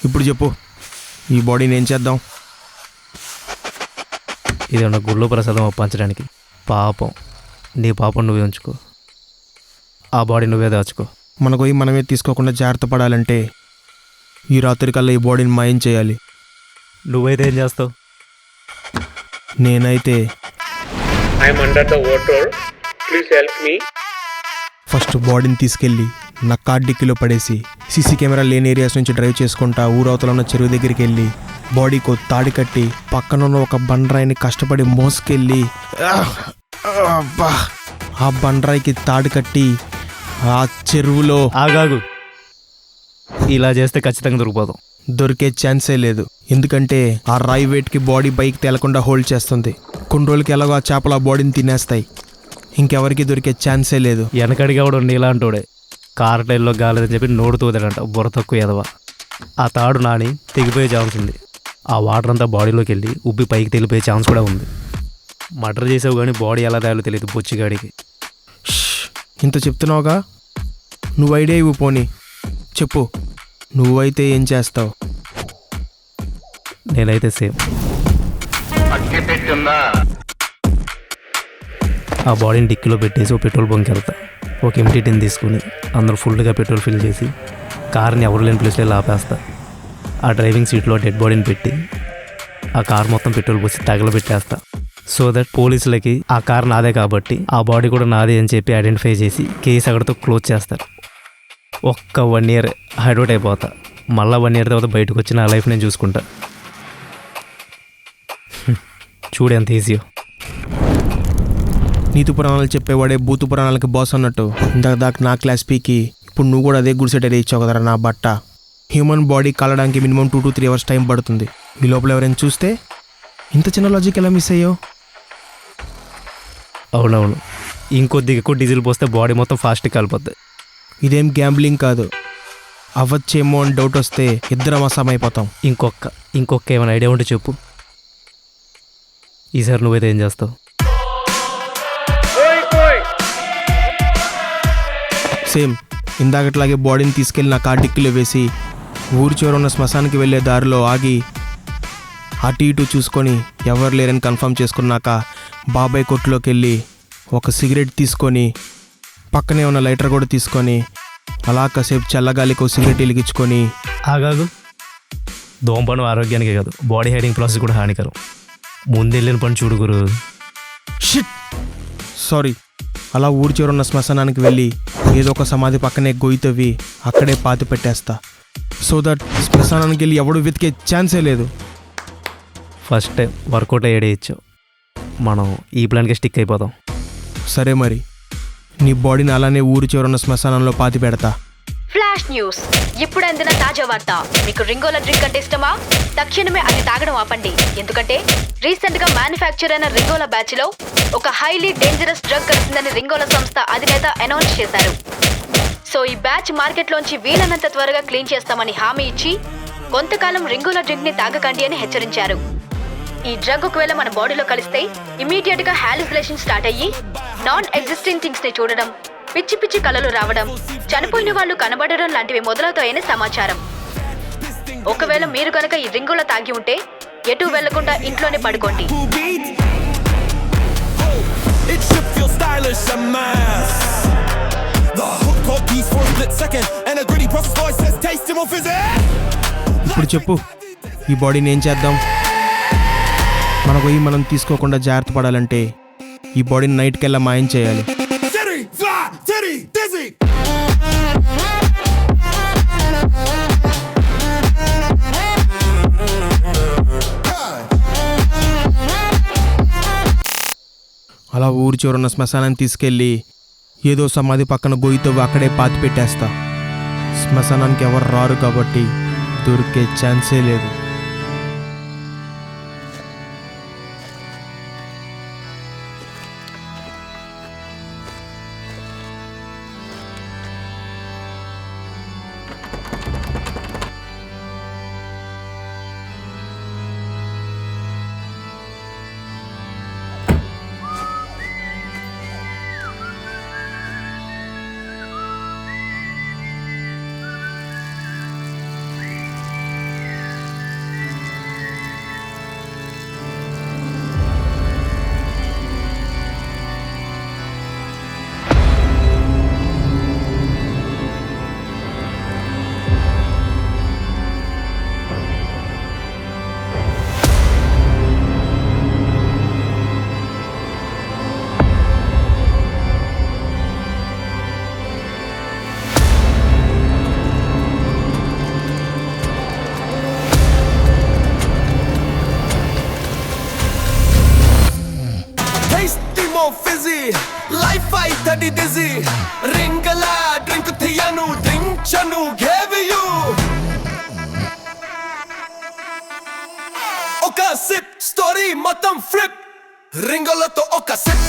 ఇప్పుడు చెప్పు, ఈ బాడీని ఏం చేద్దాం? ఇదేమన్నా గుళ్ళో ప్రసాదం ఒప్పించడానికి? పాపం, నీ పాపం నువ్వే ఉంచుకో, ఆ బాడీ నువ్వే దాచుకో. మనకు పోయి మనమే తీసుకోకుండా జాగ్రత్త పడాలంటే ఈ రాత్రి కల్లా ఈ బాడీని మాయం చేయాలి. నువ్వైతే ఏం చేస్తావు? నేనైతే ఫస్ట్ బాడీని తీసుకెళ్ళి నా కార్ డిక్కీలో పడేసి సీసీ కెమెరా లేని ఏరియాస్ నుంచి డ్రైవ్ చేసుకుంటా ఊరవతల ఉన్న చెరువు దగ్గరికి వెళ్ళి బాడీకి తాడి కట్టి పక్కనున్న ఒక బండరాయిని కష్టపడి మోసుకెళ్ళి ఆ బండరాయికి తాడు కట్టి ఆ చెరువులో ఆగాగు. ఇలా చేస్తే ఖచ్చితంగా దొరికిపోతాం. దొరికే ఛాన్సే లేదు, ఎందుకంటే ఆ రాయి వెయిట్కి బాడీ బైక్ తేలకుండా హోల్డ్ చేస్తుంది. కొన్ని రోజులకి ఎలాగో ఆ చేపలు ఆ బాడీని తినేస్తాయి. ఇంకెవరికి దొరికే ఛాన్సే లేదు. వెనకడిగా కూడా నీలాంటోడే కార్ టైర్లో గాలేదని చెప్పి నోడు తోదాడంట, బుర్ర తక్కువ ఎదవ. ఆ తాడు నాని తెగిపోయే ఛాన్స్ ఉంది. ఆ వాటర్ అంతా బాడీలోకి వెళ్ళి ఉబ్బి పైకి తెలిపోయే ఛాన్స్ కూడా ఉంది. మర్డర్ చేసావు కానీ బాడీ ఎలా తేయాలో తెలియదు బొచ్చిగాడికి. ఇంత చెప్తున్నావుగా, నువ్వు ఐడియా ఇవ్వు. పోనీ చెప్పు, నువ్వైతే ఏం చేస్తావు? నేనైతే సేమ్. ఆ బాడీని డిక్కీలో పెట్టేసి ఒక పెట్రోల్ బంక్ వెళ్తా. ఒక ఎంటీ టిన్ తీసుకుని అందరూ ఫుల్గా పెట్రోల్ ఫిల్ చేసి కార్ని ఎవరు లేని ప్లేస్లో ఆపేస్తా. ఆ డ్రైవింగ్ సీట్లో డెడ్ బాడీని పెట్టి ఆ కార్ మొత్తం పెట్రోల్ పోసి తగలబెట్టేస్తా. సో దట్ పోలీసులకి ఆ కార్ నాదే కాబట్టి ఆ బాడీ కూడా నాదే అని చెప్పి ఐడెంటిఫై చేసి కేసు అక్కడితో క్లోజ్ చేస్తారు. ఒక్క 1 year హైడౌట్ అయిపోతా. మళ్ళీ 1 year తర్వాత బయటకు వచ్చి నా లైఫ్ నేను చూసుకుంటా. చూడు ఎంత ఈజీయో. నీతి పురాణాలు చెప్పేవాడే భూతు పురాణాలకి బాస్ అన్నట్టు ఇందాక దాకా నా క్లాస్ పీకి ఇప్పుడు నువ్వు కూడా అదే గుడిసెట్ అయితే ఇచ్చావు కదరా నా బట్ట. హ్యూమన్ బాడీ కలడానికి మినిమం 2 to 3 hours టైం పడుతుంది. ఈ లోపల ఎవరైనా చూస్తే ఇంత చిన్న లాజిక్ ఎలా మిస్ అయ్యావు? అవునవును, ఇంకొద్దిగా ఎక్కువ డీజిల్ పోస్తే బాడీ మొత్తం ఫాస్ట్గా కలిపోద్ది. ఇదేం గ్యాంబ్లింగ్ కాదు. అవ్వచ్చేమో అని డౌట్ వస్తే ఇద్దరం అసమైపోతాం. ఇంకొక ఏమైనా ఐడియా ఉంటే చెప్పు. ఈసారి నువ్వైతే ఏం చేస్తావు? సేమ్ ఇందాకట్లాగే బాడీని తీసుకెళ్ళి నా కార్ డిక్కీలో వేసి ఊరి చివర ఉన్న శ్మశానానికి వెళ్ళే దారిలో ఆగి అటు ఇటు చూసుకొని ఎవరు లేరని కన్ఫర్మ్ చేసుకున్నాక బాబాయ్ కొట్టులోకి వెళ్ళి ఒక సిగరెట్ తీసుకొని పక్కనే ఉన్న లైటర్ కూడా తీసుకొని అలా కాసేపు చల్లగాలికి ఒక సిగరెట్ వెలిగించుకొని. ఆగాగు. దోమపను ఆరోగ్యానికే కాదు, బాడీ హైడింగ్ ప్రాసెస్ కూడా హానికరం. ముందెళ్ళిన పని చూడుగురు. Shit, sorry. అలా ఊరి చివర ఉన్న శ్మశానానికి వెళ్ళి ఏదో ఒక సమాధి పక్కనే గొయ్యి తవ్వి అక్కడే పాతి పెట్టేస్తా. సో దట్ శ్మశానానికి వెళ్ళి ఎవడు వెతికే ఛాన్సే లేదు. ఫస్ట్ టైం వర్కౌట్ అయ్యేయచ్చు. మనం ఈ ప్లాన్కి స్టిక్ అయిపోతాం. సరే మరి, నీ బాడీని అలానే ఊరి చివరున్న శ్మశానంలో పాతి పెడతా. ఫ్లాష్ న్యూస్, ఇప్పుడు అందిన తాజా వార్త. మీకు రింగోల డ్రింక్ అంటే ఇష్టమా? తక్షణమే అది తాగడం ఆపండి. ఎందుకంటే రీసెంట్ గా మ్యానుఫ్యాక్చర్ అయిన రింగోల బ్యాచ్ లో ఒక హైలీ డేంజరస్ డ్రగ్ కలిసిందని రింగోల సంస్థ అధినేత అనౌన్స్ చేశారు. సో ఈ బ్యాచ్ మార్కెట్ లోంచి వీలైనంత త్వరగా క్లీన్ చేస్తామని హామీ ఇచ్చి కొంతకాలం రింగోల డ్రింక్ ని తాగకండి అని హెచ్చరించారు. ఈ డ్రగ్ ఒకవేళ మన బాడీలో కలిస్తే ఇమీడియట్ గా హాలుసినేషన్ స్టార్ట్ అయ్యి నాన్ ఎగ్జిస్టింగ్ థింగ్స్ ని చూడడం, పిచ్చి పిచ్చి కలలు రావడం, చనిపోయిన వాళ్ళు కనబడడం లాంటివి మొదలవుతాయని సమాచారం. ఒకవేళ మీరు కనుక ఈ రింగుల తాగి ఉంటే ఎటు వెళ్లకుండా ఇంట్లోనే పడుకోండి. ఇప్పుడు చెప్పు, ఈ బాడీని ఏం చేద్దాం? మన పోయి మనం తీసుకోకుండా జాగ్రత్త పడాలంటే ఈ బాడీని నైట్కెల్లా మాయం చేయాలి. అలా ఊరి చివరున్న శ్మశానాన్ని తీసుకెళ్ళి ఏదో సమాధి పక్కన గొయ్యితో అక్కడే పాతి పెట్టేస్తా. శ్మశానానికి ఎవరు రారు కాబట్టి దొరికే ఛాన్సే లేదు. Fizzy, life fight the dizzy. Ringala, drink thiyanu, drink chanu, gave you. Oka sip, story matam flip. Ringala to oka sip.